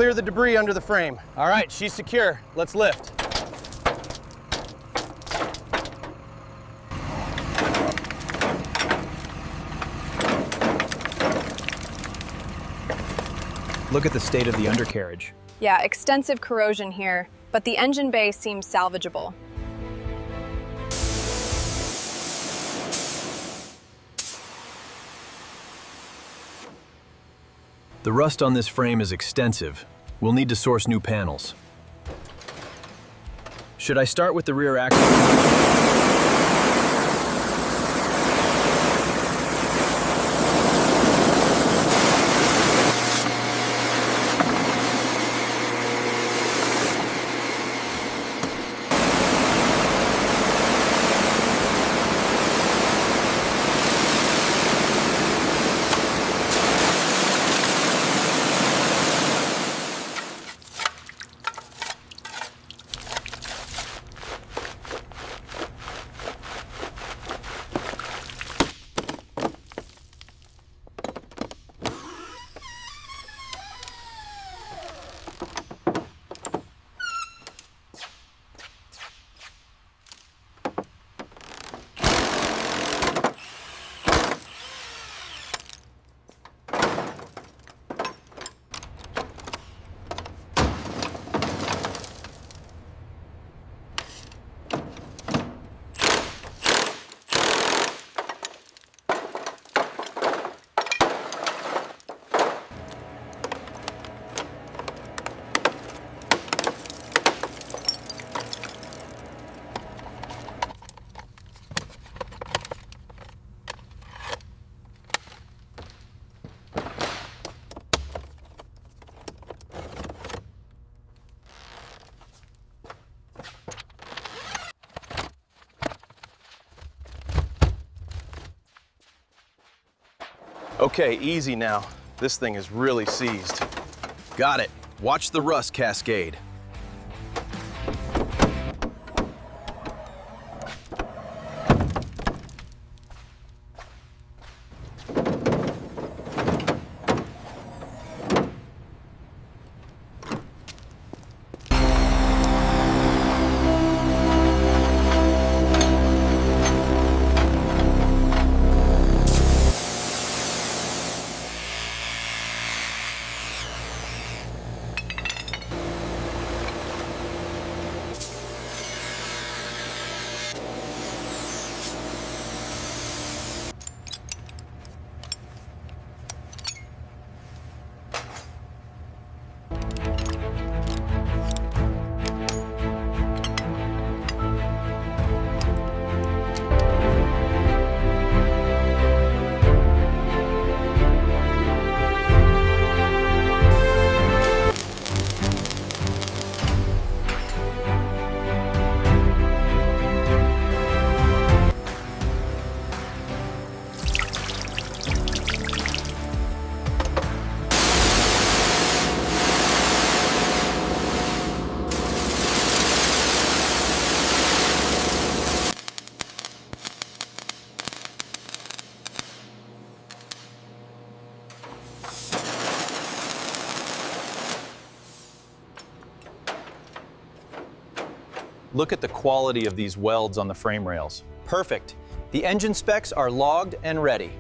clear the debris under the frame. All right, she's secure. Let's lift. Look at the state of the undercarriage. Yeah, extensive corrosion here, but the engine bay seems salvageable. The rust on this frame is extensive. We'll need to source new panels. Should I start with the rear axle? Okay, easy now. This thing is really seized. Got it. Watch the rust cascade. Look at the quality of these welds on the frame rails. Perfect. The engine specs are logged and ready.